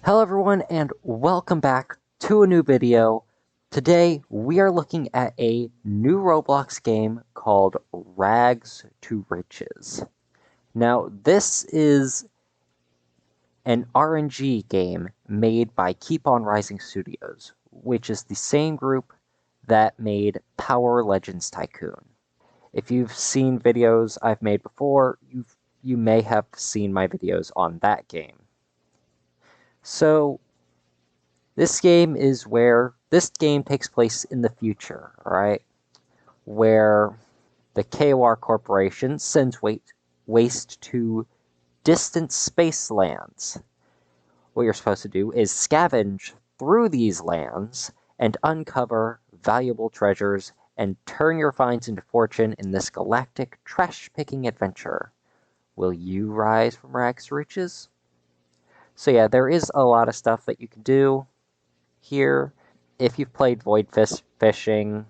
Hello everyone and welcome back to a new video. Today we are looking at a new Roblox game called Rags to Riches. Now this is an RNG game made by Keep On Rising Studios, which is the same group that made Power Legends Tycoon. If you've seen videos I've made before, you may have seen my videos on that game. So this game takes place in the future, alright? Where the KOR Corporation sends waste to distant space lands. What you're supposed to do is scavenge through these lands and uncover valuable treasures and turn your finds into fortune in this galactic trash-picking adventure. Will you rise from rags to riches? So yeah, there is a lot of stuff that you can do here. If you've played void fishing,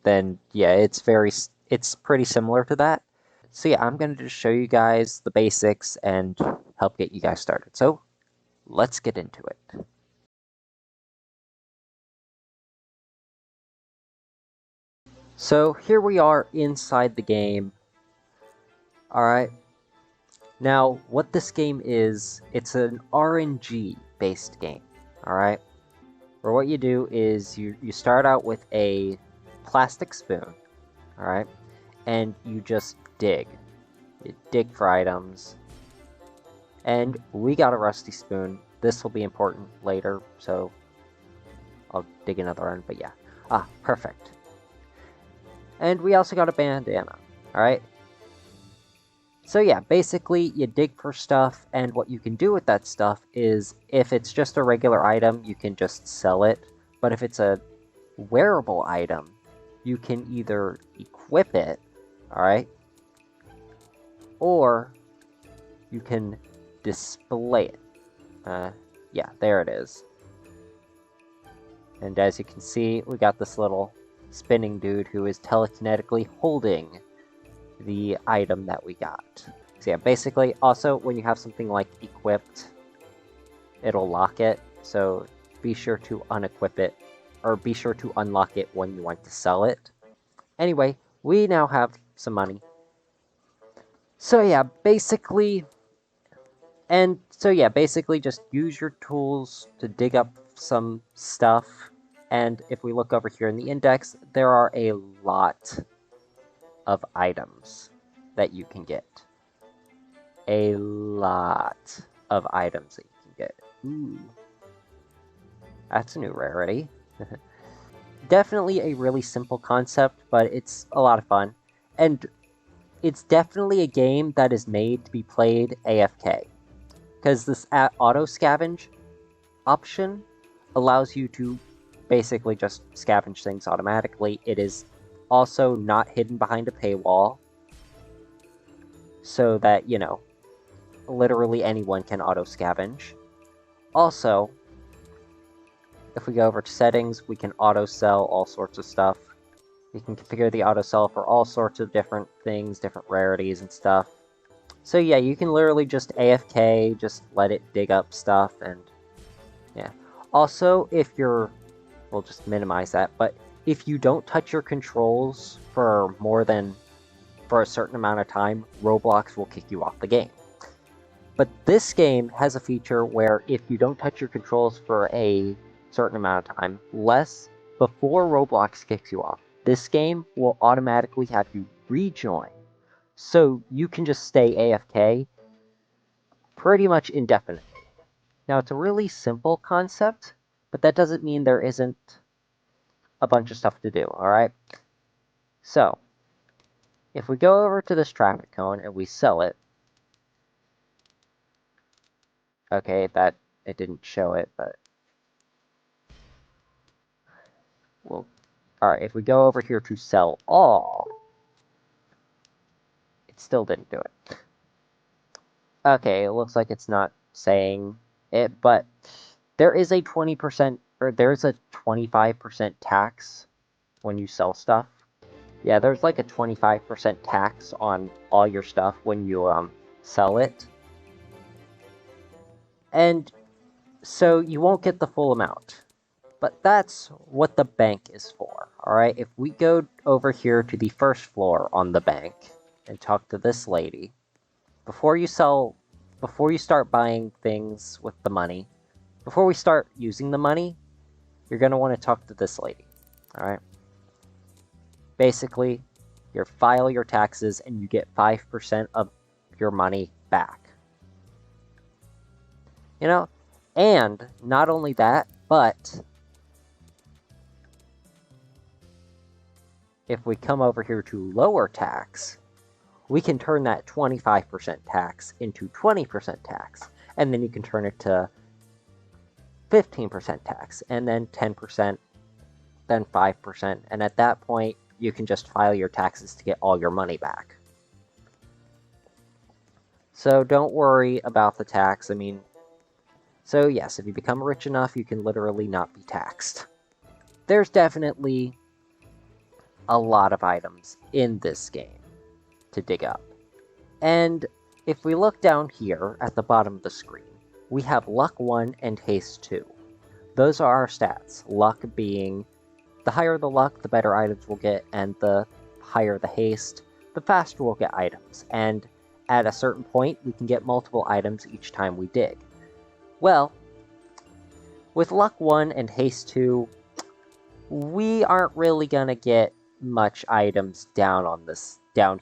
then yeah, it's pretty similar to that. So yeah, I'm going to just show you guys the basics and help get you guys started. So let's get into it. So here we are inside the game. Alright. Now, what this game is, it's an RNG based game. Alright. Where what you do is you start out with a plastic spoon. Alright. And you just dig. You dig for items. And we got a rusty spoon. This will be important later, so I'll dig another one, but yeah. Ah, perfect. And we also got a bandana, alright? So yeah, basically you dig for stuff, and what you can do with that stuff is, if it's just a regular item, you can just sell it. But if it's a wearable item, you can either equip it, alright? Or you can display it. Yeah, there it is. And as you can see, we got this little spinning dude who is telekinetically holding the item that we got. So yeah, basically, also, when you have something like equipped, it'll lock it, so be sure to unequip it, or be sure to unlock it when you want to sell it. Anyway, we now have some money. So yeah, basically just use your tools to dig up some stuff. And if we look over here in the index, there are a lot of items that you can get. A lot of items that you can get. Ooh. That's a new rarity. Definitely a really simple concept, but it's a lot of fun. And it's definitely a game that is made to be played AFK. Because this auto scavenge option allows you to basically just scavenge things automatically. It is also not hidden behind a paywall, so that, you know, literally anyone can auto scavenge. Also, if we go over to settings, we can auto sell all sorts of stuff. You can configure the auto sell for all sorts of different things, different rarities and stuff. So yeah, you can literally just AFK, just let it dig up stuff, and yeah. Also, if you're, we'll just minimize that, but if you don't touch your controls for a certain amount of time, Roblox will kick you off the game. But this game has a feature where if you don't touch your controls for a certain amount of time, before Roblox kicks you off, this game will automatically have you rejoin. So you can just stay AFK pretty much indefinitely. Now, it's a really simple concept, but that doesn't mean there isn't a bunch of stuff to do, alright? So, if we go over to this traffic cone and we sell it, okay, it didn't show it, but alright, if we go over here to sell all, it still didn't do it. Okay, it looks like it's not saying it, but there is a 20%, or there's a 25% tax when you sell stuff. Yeah, there's like a 25% tax on all your stuff when you sell it. And So you won't get the full amount. But that's what the bank is for, alright? If we go over here to the first floor on the bank and talk to this lady, before you start buying things with the money, before we start using the money, you're going to want to talk to this lady, alright? Basically, you file your taxes and you get 5% of your money back. You know, and not only that, but if we come over here to lower tax, we can turn that 25% tax into 20% tax, and then you can turn it to 15% tax, and then 10%, then 5%, and at that point, you can just file your taxes to get all your money back. So don't worry about the tax, so yes, if you become rich enough, you can literally not be taxed. There's definitely a lot of items in this game to dig up. And if we look down here at the bottom of the screen, we have Luck 1 and Haste 2. Those are our stats. Luck being, the higher the luck, the better items we'll get, and the higher the haste, the faster we'll get items. And at a certain point, we can get multiple items each time we dig. Well, with Luck 1 and Haste 2, we aren't really gonna get much items down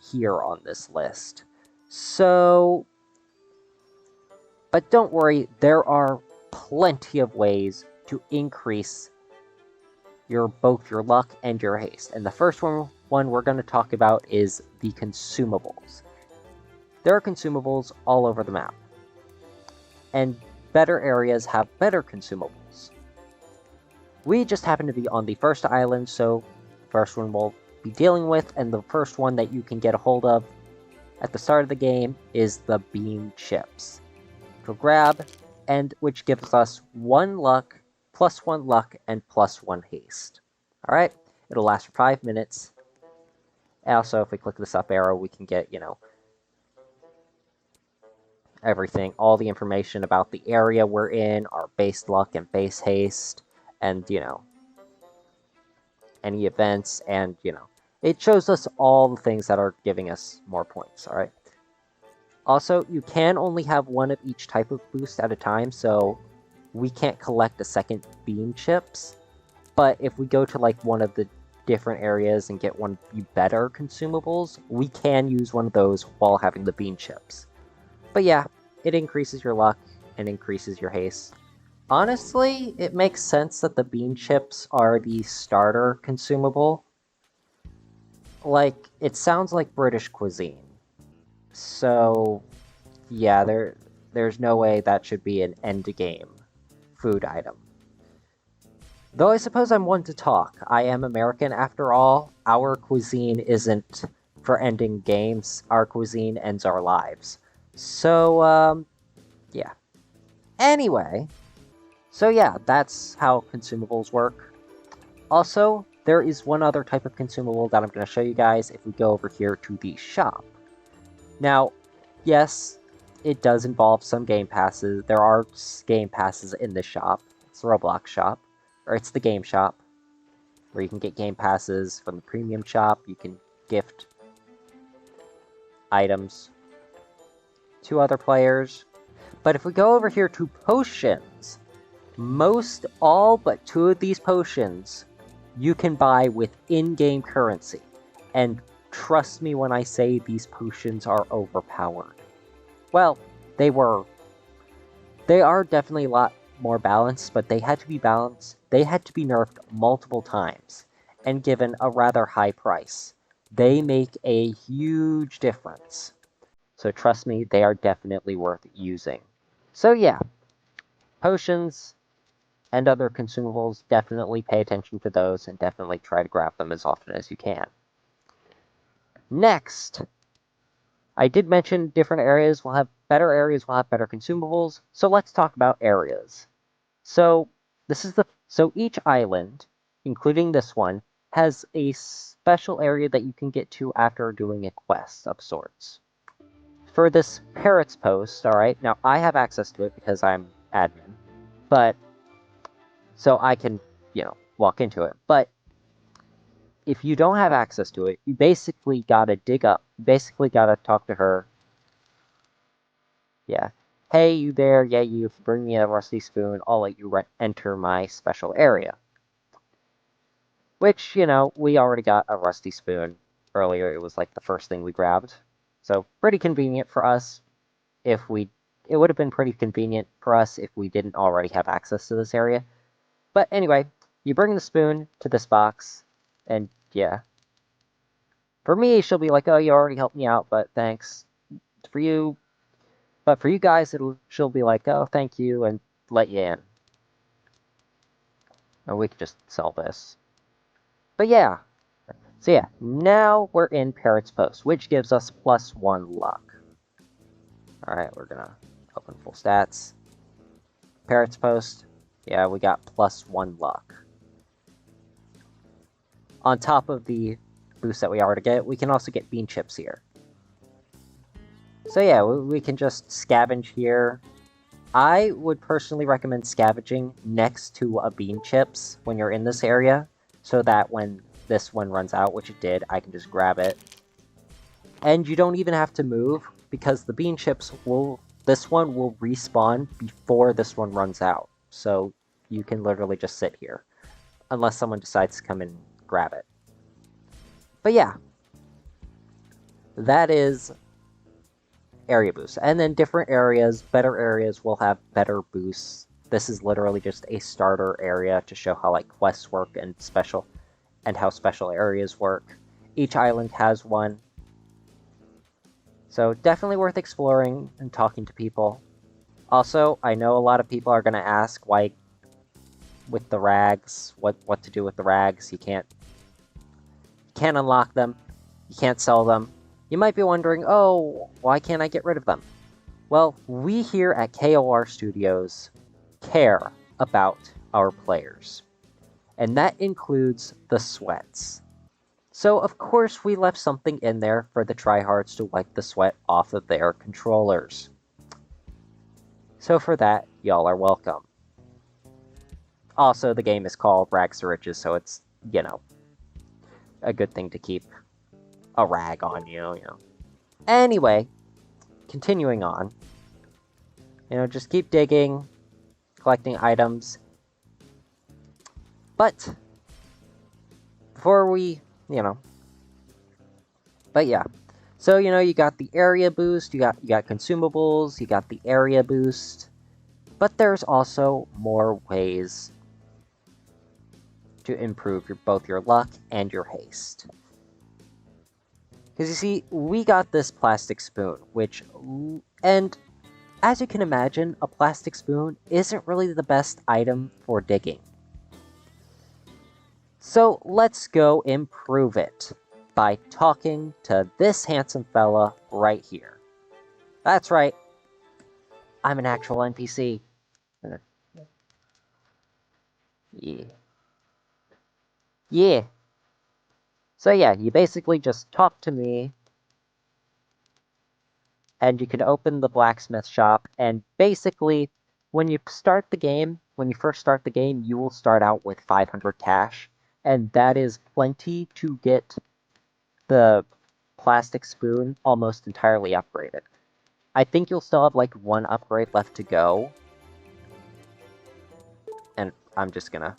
here on this list. So, but don't worry, there are plenty of ways to increase both your luck and your haste. And the first one we're going to talk about is the consumables. There are consumables all over the map. And better areas have better consumables. We just happen to be on the first island, so the first one we'll be dealing with, and the first one that you can get a hold of at the start of the game is the bean chips. We'll grab, and which gives us 1 luck, +1 luck, and +1 haste. Alright, it'll last for 5 minutes. Also, if we click this up arrow, we can get, everything, all the information about the area we're in, our base luck and base haste, and, any events, and, it shows us all the things that are giving us more points, alright? Also, you can only have one of each type of boost at a time, so we can't collect a second bean chips, but if we go to, one of the different areas and get one of the better consumables, we can use one of those while having the bean chips. But yeah, it increases your luck and increases your haste. Honestly, it makes sense that the bean chips are the starter consumable. It sounds like British cuisine. So, yeah, there's no way that should be an end-game food item. Though I suppose I'm one to talk. I am American after all. Our cuisine isn't for ending games. Our cuisine ends our lives. So, yeah. Anyway, so yeah, that's how consumables work. Also, there is one other type of consumable that I'm going to show you guys if we go over here to the shop. Now, yes, it does involve some game passes. There are game passes in this shop. It's the Roblox shop. Or it's the game shop, where you can get game passes from the premium shop. You can gift items to other players. But if we go over here to potions, all but 2 of these potions you can buy with in-game currency. And trust me when I say these potions are overpowered. Well, they are definitely a lot more balanced, but they had to be balanced. They had to be nerfed multiple times and given a rather high price. They make a huge difference. So trust me, they are definitely worth using. So yeah, potions and other consumables, definitely pay attention to those and definitely try to grab them as often as you can. Next, I did mention different areas will have better consumables, so let's talk about areas. So each island, including this one, has a special area that you can get to after doing a quest of sorts. For this Parrot's Post, alright, now I have access to it because I'm admin. But, so I can, walk into it. But if you don't have access to it, you basically gotta dig up. You basically gotta talk to her. Yeah. Hey, you there? Yeah, you bring me a rusty spoon. I'll let you enter my special area. Which, we already got a rusty spoon earlier. It was like the first thing we grabbed. So, pretty convenient for us it would have been pretty convenient for us if we didn't already have access to this area. But anyway, you bring the spoon to this box, and yeah. For me, she'll be like, oh, you already helped me out, but thanks. For you, but for you guys, she'll be like, oh, thank you, and let you in. Or we could just sell this. But yeah. So yeah, now we're in Parrot's Post, which gives us +1 luck. Alright, we're gonna open full stats. Parrot's Post, yeah, we got +1 luck. On top of the boost that we already get, we can also get bean chips here. So yeah, we can just scavenge here. I would personally recommend scavenging next to a bean chips when you're in this area, so that when this one runs out, which it did, I can just grab it. And you don't even have to move, because the bean chips this one will respawn before this one runs out. So you can literally just sit here, unless someone decides to come and grab it. But yeah, that is area boosts. And then different areas, better areas will have better boosts. This is literally just a starter area to show how like quests work and how special areas work. Each island has one. So definitely worth exploring and talking to people. Also, I know a lot of people are going to ask why with the rags, what to do with the rags. You can't unlock them. You can't sell them. You might be wondering, oh, why can't I get rid of them? Well, we here at KOR Studios care about our players. And that includes the sweats. So of course we left something in there for the tryhards to wipe the sweat off of their controllers. So for that, y'all are welcome. Also, the game is called Rags to Riches, so it's, a good thing to keep a rag on you. Anyway, continuing on. Just keep digging, collecting items. But before we, but yeah. So, you got the area boost, you got consumables, you got the area boost. But there's also more ways to improve both your luck and your haste. Because you see, we got this plastic spoon, and as you can imagine, a plastic spoon isn't really the best item for digging. So let's go improve it by talking to this handsome fella right here. That's right, I'm an actual NPC. Yeah. So yeah, you basically just talk to me, and you can open the blacksmith shop, and basically, when you first start the game, you will start out with 500 cash, and that is plenty to get the plastic spoon almost entirely upgraded. I think you'll still have like one upgrade left to go, and I'm just gonna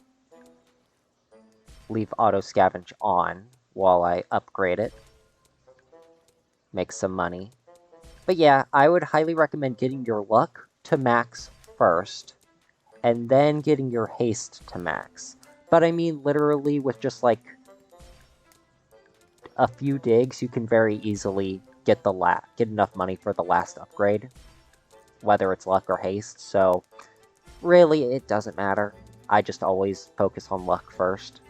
leave auto scavenge on while I upgrade it. Make some money. But yeah, I would highly recommend getting your luck to max first, and then getting your haste to max. But I mean, literally, with just like a few digs, you can very easily get enough money for the last upgrade, whether it's luck or haste. So really, it doesn't matter. I just always focus on luck first.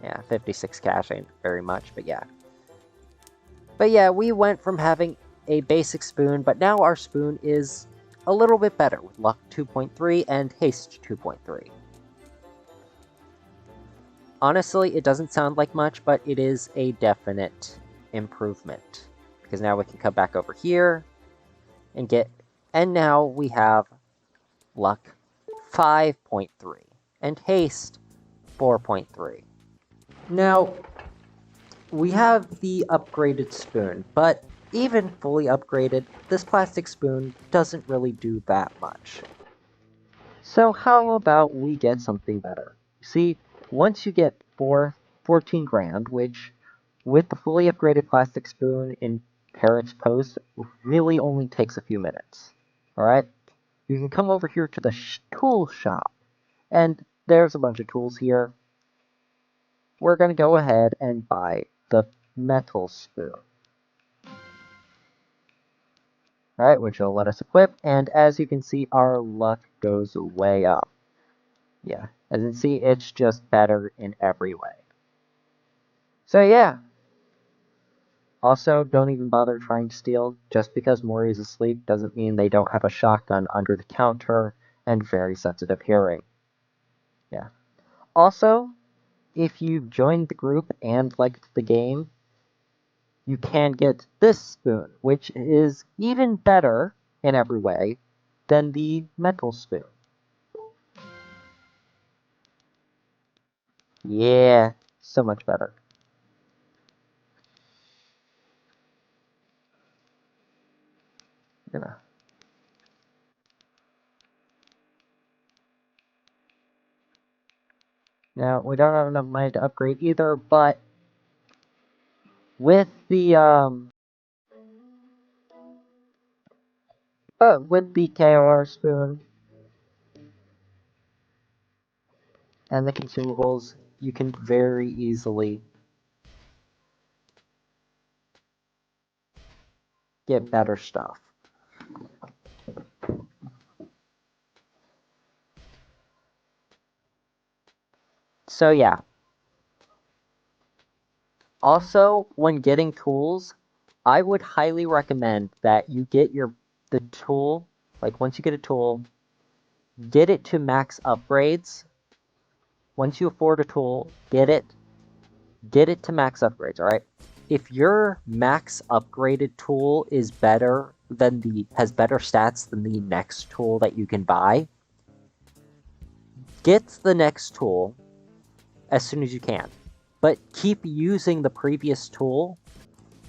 Yeah, 56 cash ain't very much, but yeah. But yeah, we went from having a basic spoon, but now our spoon is a little bit better with luck 2.3 and haste 2.3. Honestly, it doesn't sound like much, but it is a definite improvement. Because now we can come back over here and get And now we have luck 5.3 and haste 4.3. Now, we have the upgraded spoon, but even fully upgraded, this plastic spoon doesn't really do that much. So how about we get something better? See, once you get 14 grand, which with the fully upgraded plastic spoon in Parrot's Post really only takes a few minutes. Alright? You can come over here to the tool shop, and there's a bunch of tools here. We're going to go ahead and buy the metal spoon. Alright, which will let us equip, and as you can see, our luck goes way up. Yeah, as you can see, it's just better in every way. So yeah. Also, don't even bother trying to steal. Just because Mori is asleep doesn't mean they don't have a shotgun under the counter and very sensitive hearing. Yeah. Also, if you've joined the group and liked the game, you can get this spoon, which is even better in every way than the metal spoon. Yeah, so much better. Yeah. Now, we don't have enough money to upgrade either, but with the KOR spoon and the consumables, you can very easily get better stuff. So yeah. Also, when getting tools, I would highly recommend that you get the tool, like once you get a tool, get it to max upgrades. Once you afford a tool, get it to max upgrades, alright? If your max upgraded tool is has better stats than the next tool that you can buy, get the next tool as soon as you can. But keep using the previous tool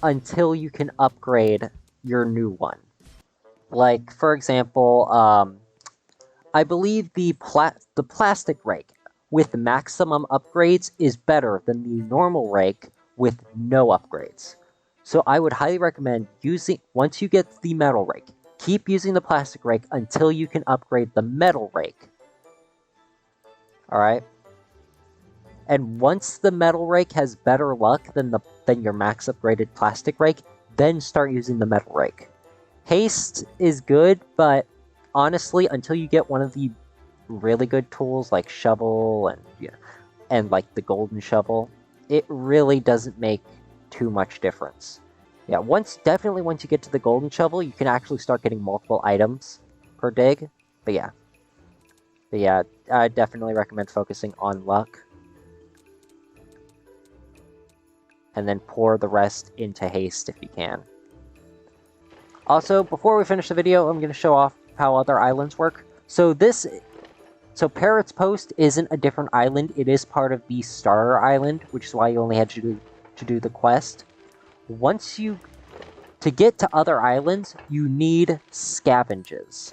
until you can upgrade your new one. Like, for example, I believe the plastic rake with maximum upgrades is better than the normal rake with no upgrades. So I would highly recommend once you get the metal rake, keep using the plastic rake until you can upgrade the metal rake. Alright? And once the metal rake has better luck than your max upgraded plastic rake, then start using the metal rake. Haste is good, but honestly, until you get one of the really good tools like shovel and like the golden shovel, it really doesn't make too much difference. Yeah, once you get to the golden shovel, you can actually start getting multiple items per dig. But yeah, I definitely recommend focusing on luck. And then pour the rest into haste if you can. Also, before we finish the video, I'm going to show off how other islands work. So Parrot's Post isn't a different island, it is part of the starter island, which is why you only had to do the quest. To get to other islands, you need scavenges.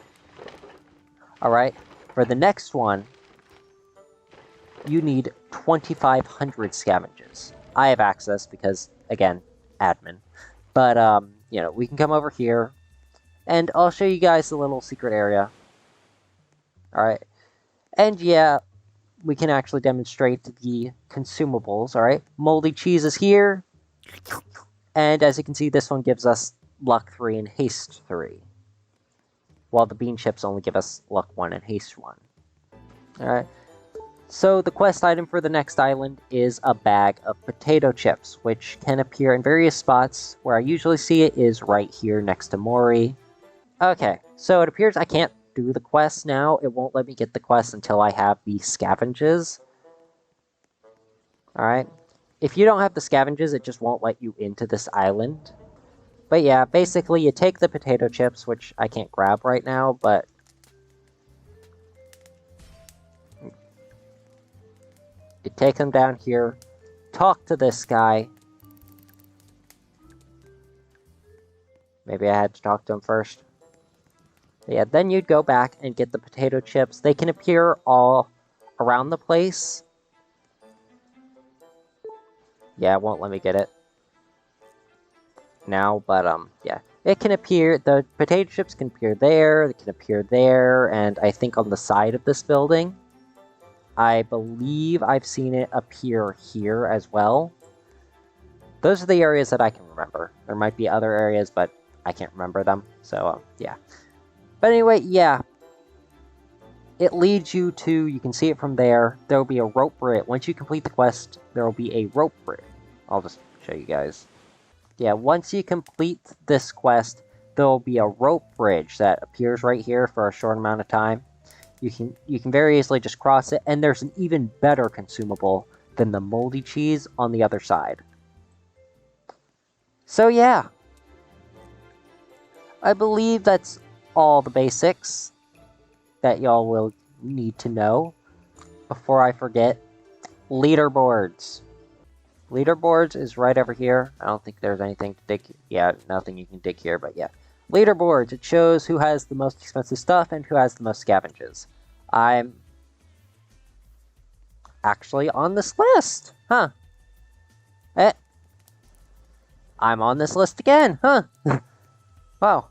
Alright, for the next one, you need 2,500 scavenges. I have access because, again, admin. But, we can come over here, and I'll show you guys the little secret area. Alright. And yeah, we can actually demonstrate the consumables, alright? Moldy cheese is here. And as you can see, this one gives us luck 3 and haste 3. While the bean chips only give us luck 1 and haste 1. Alright. So the quest item for the next island is a bag of potato chips, which can appear in various spots. Where I usually see it is right here next to Mori. Okay, so it appears I can't do the quest now. It won't let me get the quest until I have the scavenges. Alright. If you don't have the scavenges, it just won't let you into this island. But yeah, basically you take the potato chips, which I can't grab right now, but you take them down here, talk to this guy. Maybe I had to talk to him first. But yeah, then you'd go back and get the potato chips. They can appear all around the place. Yeah, it won't let me get it now, but yeah. It can appear, the potato chips can appear there, they can appear there, and I think on the side of this building. I believe I've seen it appear here as well. Those are the areas that I can remember. There might be other areas, but I can't remember them, so yeah. But anyway, yeah. It leads you to, you can see it from there, there will be a rope bridge. Once you complete the quest, there will be a rope bridge. I'll just show you guys. Yeah, once you complete this quest, there will be a rope bridge that appears right here for a short amount of time. You can very easily just cross it, and there's an even better consumable than the moldy cheese on the other side. So yeah, I believe that's all the basics that y'all will need to know. Before I forget, leaderboards. Leaderboards is right over here. I don't think there's anything to dig. Yeah, nothing you can dig here, but yeah. Leaderboards, it shows who has the most expensive stuff and who has the most scavenges. I'm actually on this list, huh? I'm on this list again, huh? Wow.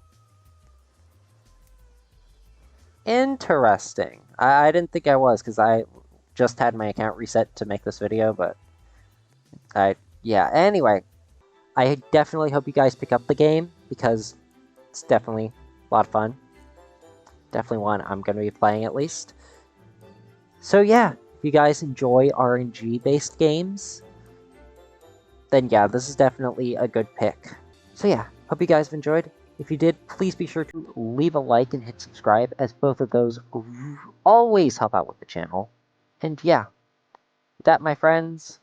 Interesting. I didn't think I was, because I just had my account reset to make this video, but yeah, anyway. I definitely hope you guys pick up the game, because it's definitely a lot of fun. Definitely one I'm going to be playing at least. So yeah, if you guys enjoy RNG-based games, then yeah, this is definitely a good pick. So yeah, hope you guys have enjoyed. If you did, please be sure to leave a like and hit subscribe, as both of those always help out with the channel. And yeah, with that, my friends,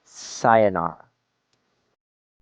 sayonara.